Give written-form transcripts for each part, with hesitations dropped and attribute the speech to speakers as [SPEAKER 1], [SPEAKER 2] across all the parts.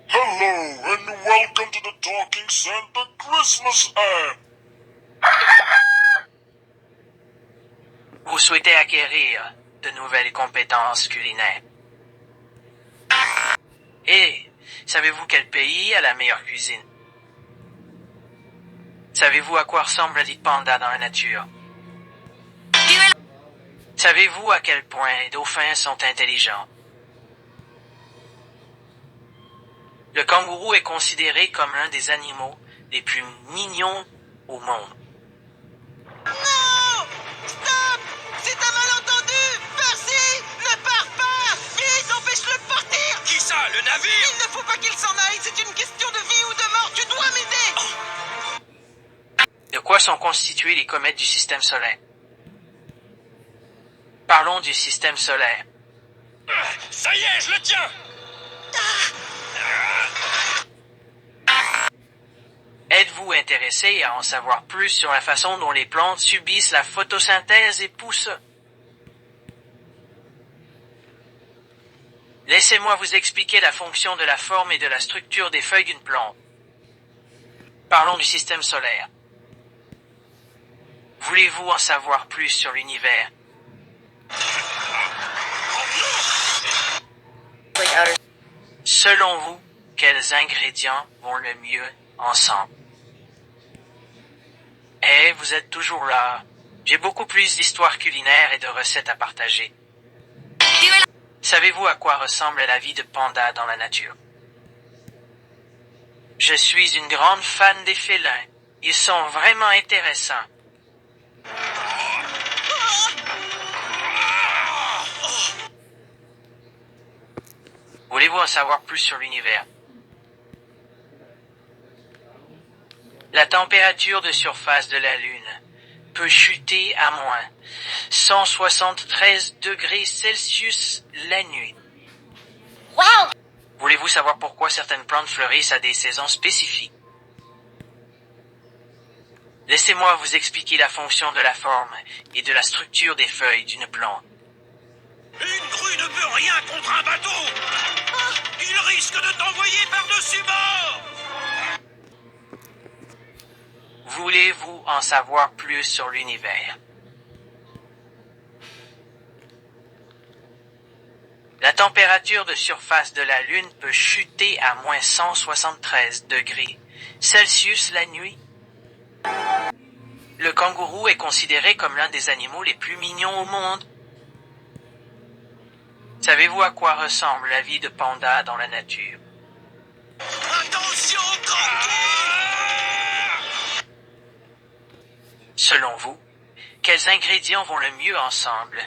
[SPEAKER 1] Hello and welcome to the Talking Santa Christmas ad.
[SPEAKER 2] Vous souhaitez acquérir de nouvelles compétences culinaires. Et savez-vous quel pays a la meilleure cuisine? Savez-vous à quoi ressemble un lit de panda dans la nature? Savez-vous à quel point les dauphins sont intelligents? Le kangourou est considéré comme l'un des animaux les plus mignons au monde.
[SPEAKER 3] Non! Stop! C'est un malentendu! Percy! Ne pars pas! Vite, empêche-le de partir!
[SPEAKER 4] Qui ça? Le navire?
[SPEAKER 3] Il ne faut pas qu'il s'en aille! C'est une question de vie ou de mort! Tu dois m'aider!
[SPEAKER 2] De quoi sont constituées les comètes du système solaire? Parlons du système solaire.
[SPEAKER 4] Ça y est, je le tiens!
[SPEAKER 2] Êtes-vous intéressé à en savoir plus sur la façon dont les plantes subissent la photosynthèse et poussent? Laissez-moi vous expliquer la fonction de la forme et de la structure des feuilles d'une plante. Parlons du système solaire. Voulez-vous en savoir plus sur l'univers? Selon vous, quels ingrédients vont le mieux ensemble? Eh, vous êtes toujours là. J'ai beaucoup plus d'histoires culinaires et de recettes à partager. Savez-vous à quoi ressemble la vie de panda dans la nature? Je suis une grande fan des félins. Ils sont vraiment intéressants. Voulez-vous en savoir plus sur l'univers? La température de surface de la Lune peut chuter à moins 173 degrés Celsius la nuit.
[SPEAKER 3] Wow!
[SPEAKER 2] Voulez-vous savoir pourquoi certaines plantes fleurissent à des saisons spécifiques? Laissez-moi vous expliquer la fonction de la forme et de la structure des feuilles d'une plante.
[SPEAKER 4] Une grue ne peut rien contre un bateau! Il risque de t'envoyer par-dessus bord!
[SPEAKER 2] Voulez-vous en savoir plus sur l'univers? La température de surface de la Lune peut chuter à moins 173 degrés Celsius la nuit. Le kangourou est considéré comme l'un des animaux les plus mignons au monde. Savez-vous à quoi ressemble la vie de panda dans la nature?
[SPEAKER 4] Attention, tranquille!
[SPEAKER 2] Selon vous, quels ingrédients vont le mieux ensemble?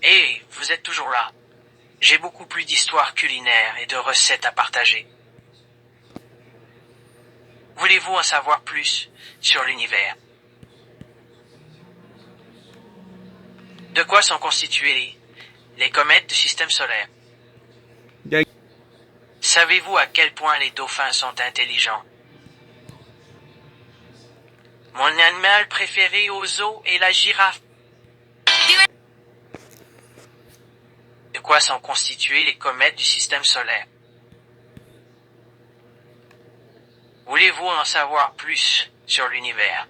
[SPEAKER 2] Et vous êtes toujours là. J'ai beaucoup plus d'histoires culinaires et de recettes à partager. Voulez-vous en savoir plus sur l'univers? De quoi sont constituées les comètes du système solaire? Savez-vous à quel point les dauphins sont intelligents? Mon animal préféré au zoo est la girafe. De quoi sont constituées les comètes du système solaire? Voulez-vous en savoir plus sur l'univers?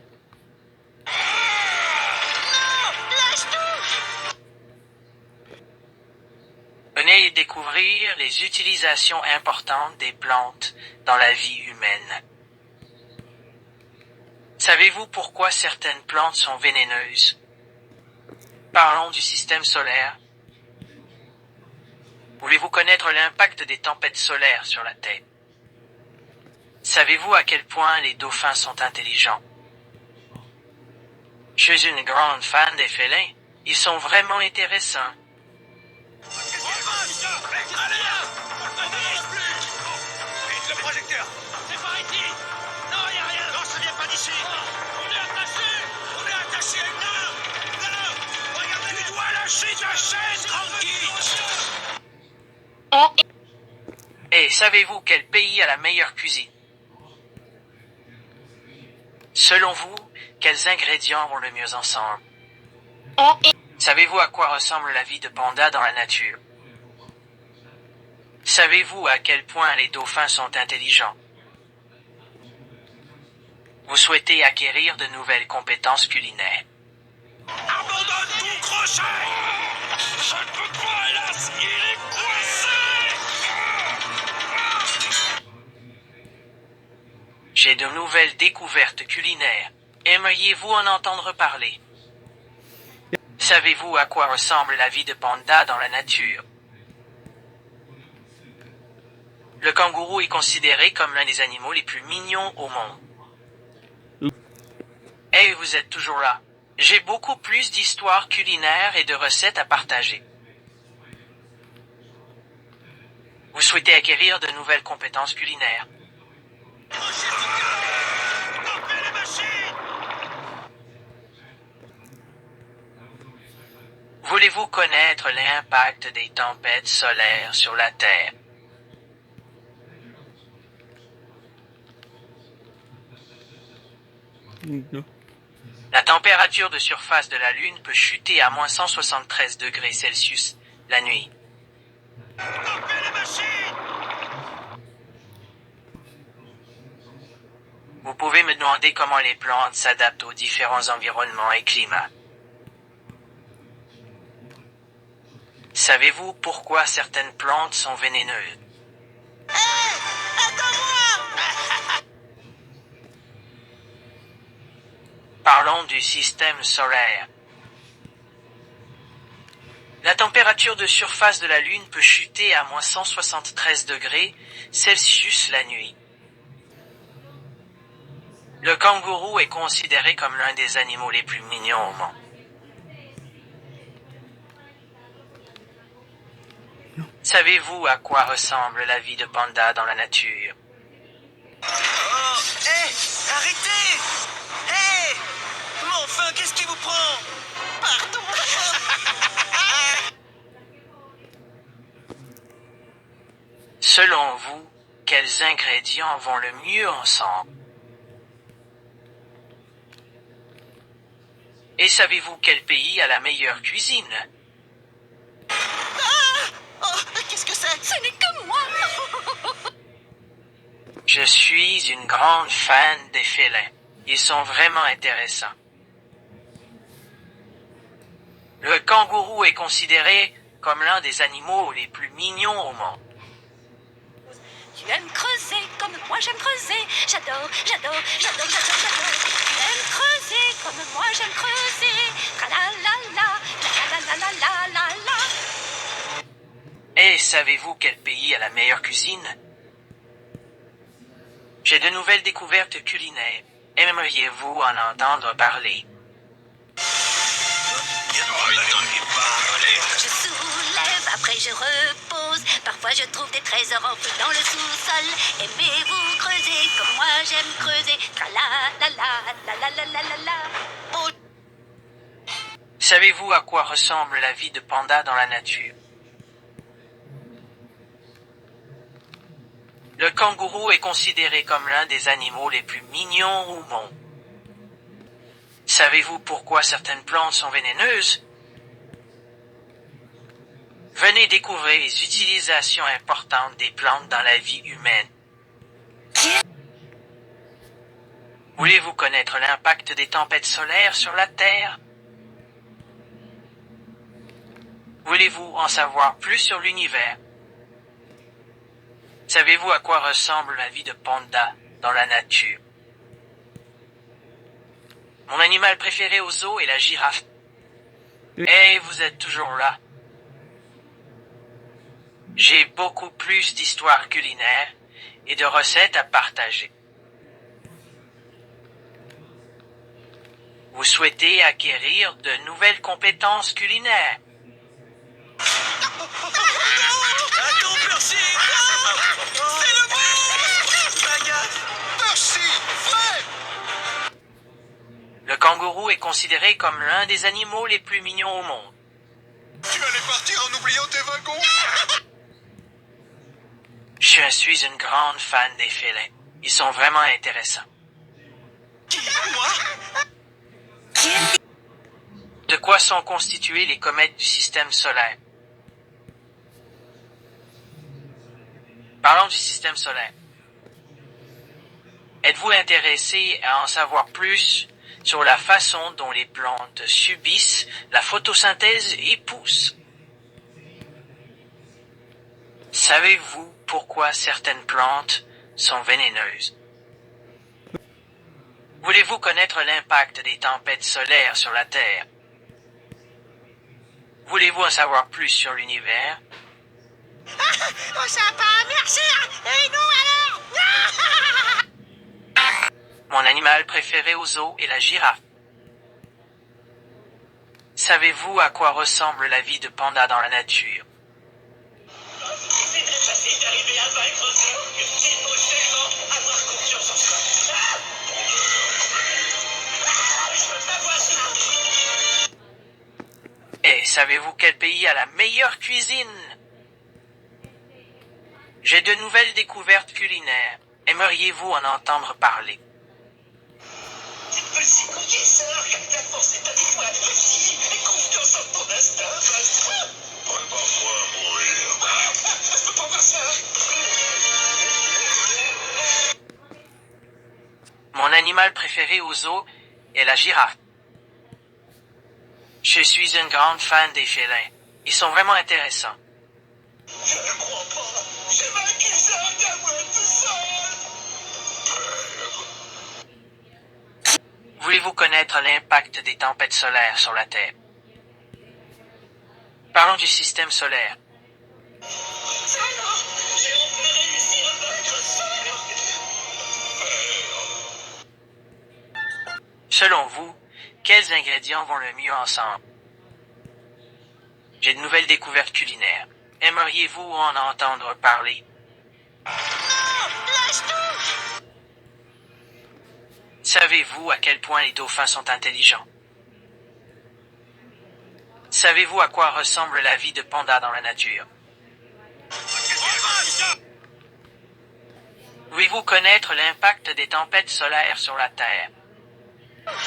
[SPEAKER 2] Venez découvrir les utilisations importantes des plantes dans la vie humaine. Savez-vous pourquoi certaines plantes sont vénéneuses? Parlons du système solaire. Voulez-vous connaître l'impact des tempêtes solaires sur la Terre? Savez-vous à quel point les dauphins sont intelligents? Je suis une grande fan des félins. Ils sont vraiment intéressants.
[SPEAKER 4] Allez, vite, le projecteur! C'est par ici! Non, y a rien! Non, ça vient pas d'ici! On est attaché! On est attaché à une arme! Non! Regardez, tu dois lâcher ta chaise, tranquille!
[SPEAKER 2] Et savez-vous quel pays a la meilleure cuisine? Selon vous, quels ingrédients vont le mieux ensemble? Savez-vous à quoi ressemble la vie de panda dans la nature? Savez-vous à quel point les dauphins sont intelligents? Vous souhaitez acquérir de nouvelles compétences culinaires.
[SPEAKER 4] Abandonne ton crochet! Je ne peux pas, hélas! Il est coincé!
[SPEAKER 2] J'ai de nouvelles découvertes culinaires. Aimeriez-vous en entendre parler? Savez-vous à quoi ressemble la vie de panda dans la nature? Le kangourou est considéré comme l'un des animaux les plus mignons au monde. Hey, vous êtes toujours là. J'ai beaucoup plus d'histoires culinaires et de recettes à partager. Vous souhaitez acquérir de nouvelles compétences culinaires.
[SPEAKER 4] Stoppez les machines!
[SPEAKER 2] Voulez-vous connaître l'impact des tempêtes solaires sur la Terre? La température de surface de la Lune peut chuter à moins 173 degrés Celsius la nuit.
[SPEAKER 4] Stoppez les machines!
[SPEAKER 2] Vous pouvez me demander comment les plantes s'adaptent aux différents environnements et climats. Savez-vous pourquoi certaines plantes sont vénéneuses?
[SPEAKER 3] Attends-moi!
[SPEAKER 2] Parlons du système solaire. La température de surface de la Lune peut chuter à moins 173 degrés Celsius la nuit. Le kangourou est considéré comme l'un des animaux les plus mignons au monde. Savez-vous à quoi ressemble la vie de panda dans la nature?
[SPEAKER 3] Oh, hé! Arrêtez! Hé! Mais enfin, qu'est-ce qui vous prend? Pardon!
[SPEAKER 2] Selon vous, quels ingrédients vont le mieux ensemble? Et savez-vous quel pays a la meilleure cuisine?
[SPEAKER 3] Oh, qu'est-ce que c'est? Ce n'est que moi!
[SPEAKER 2] Je suis une grande fan des félins. Ils sont vraiment intéressants. Le kangourou est considéré comme l'un des animaux les plus mignons au monde.
[SPEAKER 5] Tu aimes creuser comme moi j'aime creuser. J'adore, j'adore, j'adore, j'adore, j'adore. Tu aimes creuser comme moi j'aime creuser. Tra la la la, la la la la la la.
[SPEAKER 2] Et savez-vous quel pays a la meilleure cuisine? J'ai de nouvelles découvertes culinaires. Aimeriez-vous en entendre parler?
[SPEAKER 5] Je soulève, après je repose. Parfois je trouve des trésors enfouis dans le sous-sol. Aimez-vous creuser comme moi j'aime creuser. Tra la la la la la la la la la. Oh,
[SPEAKER 2] Savez-vous à quoi ressemble la vie de panda dans la nature? Le kangourou est considéré comme l'un des animaux les plus mignons au monde. Savez-vous pourquoi certaines plantes sont vénéneuses? Venez découvrir les utilisations importantes des plantes dans la vie humaine. Voulez-vous connaître l'impact des tempêtes solaires sur la Terre? Voulez-vous en savoir plus sur l'univers? Savez-vous à quoi ressemble la vie de panda dans la nature? Mon animal préféré au zoo est la girafe. Et vous êtes toujours là. J'ai beaucoup plus d'histoires culinaires et de recettes à partager. Vous souhaitez acquérir de nouvelles compétences culinaires?
[SPEAKER 3] Attends, Percy! C'est le monstre! Fais gaffe! Percy! Fais!
[SPEAKER 2] Le kangourou est considéré comme l'un des animaux les plus mignons au monde.
[SPEAKER 3] Tu allais partir en oubliant tes wagons?
[SPEAKER 2] Je suis une grande fan des félins. Ils sont vraiment intéressants.
[SPEAKER 3] Qui? Moi?
[SPEAKER 2] De quoi sont constituées les comètes du système solaire? Parlons du système solaire. Êtes-vous intéressé à en savoir plus sur la façon dont les plantes subissent la photosynthèse et poussent? Savez-vous pourquoi certaines plantes sont vénéneuses? Voulez-vous connaître l'impact des tempêtes solaires sur la Terre? Voulez-vous en savoir plus sur l'univers?
[SPEAKER 3] Oh, sympa, merci. Et nous alors?
[SPEAKER 2] Mon animal préféré au zoo est la girafe. Savez-vous à quoi ressemble la vie de panda dans la nature?
[SPEAKER 4] C'est très facile d'arriver à vaincre Zorg. Il faut seulement avoir confiance en soi. Je peux pas voir ça.
[SPEAKER 2] Et savez-vous quel pays a la meilleure cuisine? J'ai de nouvelles découvertes culinaires. Aimeriez-vous en entendre parler?
[SPEAKER 4] Tu peux le zigouiller, Zorg. La force est avec toi. Vas-y, aie confiance en ton instinct.
[SPEAKER 1] Prépare-toi à mourir.
[SPEAKER 4] Je peux pas voir ça.
[SPEAKER 2] Mon animal préféré au zoo est la girafe. Je suis une grande fan des félins. Ils sont vraiment intéressants.
[SPEAKER 4] Je ne crois pas. J'ai vaincu Zorg à moi tout seul.
[SPEAKER 2] Voulez-vous connaître l'impact des tempêtes solaires sur la Terre? Parlons du système solaire.
[SPEAKER 4] Alors, j'ai enfin réussi à vaincre Zorg.
[SPEAKER 2] Selon vous, quels ingrédients vont le mieux ensemble? J'ai de nouvelles découvertes culinaires. Aimeriez-vous en entendre parler?
[SPEAKER 3] Lâche tout.
[SPEAKER 2] Savez-vous à quel point les dauphins sont intelligents? Savez-vous à quoi ressemble la vie de panda dans la nature? Voulez-vous connaître l'impact des tempêtes solaires sur la Terre?
[SPEAKER 4] Allez,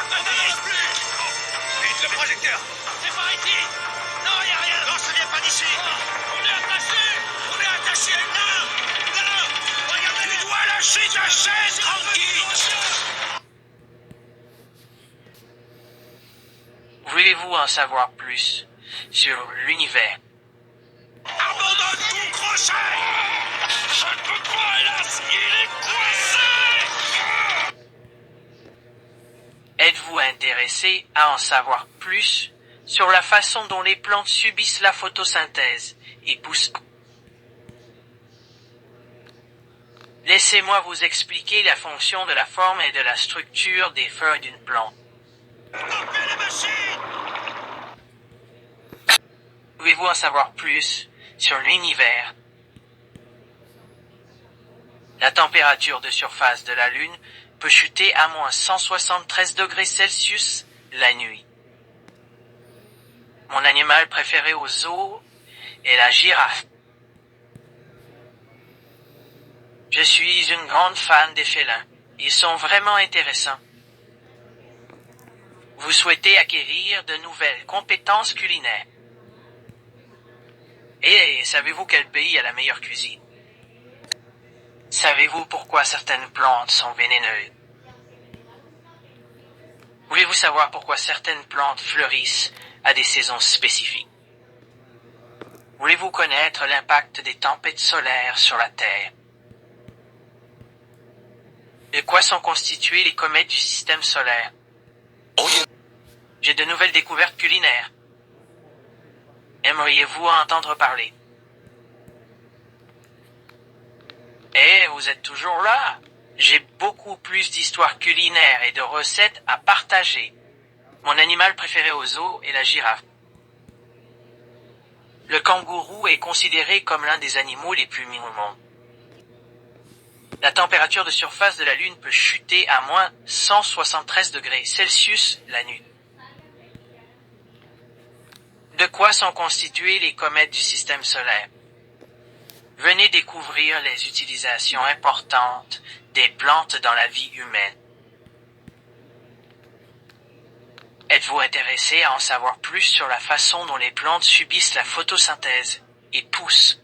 [SPEAKER 4] n'avance plus. Vite, le projecteur. C'est par ici. Non, y a rien. Non, ça vient pas d'ici. On est attaché. On est attaché. Non. Non. Regardez. Tu dois lâcher ta chaise, tranquille.
[SPEAKER 2] Voulez-vous en savoir plus sur l'univers?
[SPEAKER 4] Abandonne ton crochet. Je ne peux pas, hélas. Il est coincé.
[SPEAKER 2] Êtes-vous intéressé à en savoir plus sur la façon dont les plantes subissent la photosynthèse et poussent? Laissez-moi vous expliquer la fonction de la forme et de la structure des feuilles d'une plante.
[SPEAKER 4] Coupez la machine.
[SPEAKER 2] Voulez-vous en savoir plus sur l'univers? La température de surface de la Lune peut chuter à moins 173 degrés Celsius la nuit. Mon animal préféré au zoo est la girafe. Je suis une grande fan des félins. Ils sont vraiment intéressants. Vous souhaitez acquérir de nouvelles compétences culinaires. Et savez-vous quel pays a la meilleure cuisine? Savez-vous pourquoi certaines plantes sont vénéneuses? Voulez-vous savoir pourquoi certaines plantes fleurissent à des saisons spécifiques? Voulez-vous connaître l'impact des tempêtes solaires sur la Terre? De quoi sont constituées les comètes du système solaire? J'ai de nouvelles découvertes culinaires. Aimeriez-vous en entendre parler? Eh, vous êtes toujours là? J'ai beaucoup plus d'histoires culinaires et de recettes à partager. Mon animal préféré au zoo est la girafe. Le kangourou est considéré comme l'un des animaux les plus mignons au monde. La température de surface de la Lune peut chuter à moins 173 degrés Celsius la nuit. De quoi sont constituées les comètes du système solaire? Venez découvrir les utilisations importantes des plantes dans la vie humaine. Êtes-vous intéressé à en savoir plus sur la façon dont les plantes subissent la photosynthèse et poussent.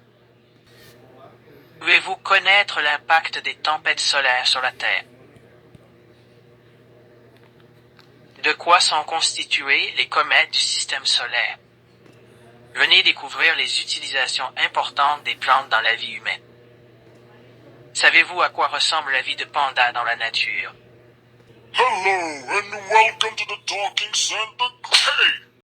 [SPEAKER 2] Pouvez-vous connaître l'impact des tempêtes solaires sur la Terre? De quoi sont constituées les comètes du système solaire? Venez découvrir les utilisations importantes des plantes dans la vie humaine. Savez-vous à quoi ressemble la vie de panda dans la nature?
[SPEAKER 1] Hello and welcome to the Talking Santa. Hey!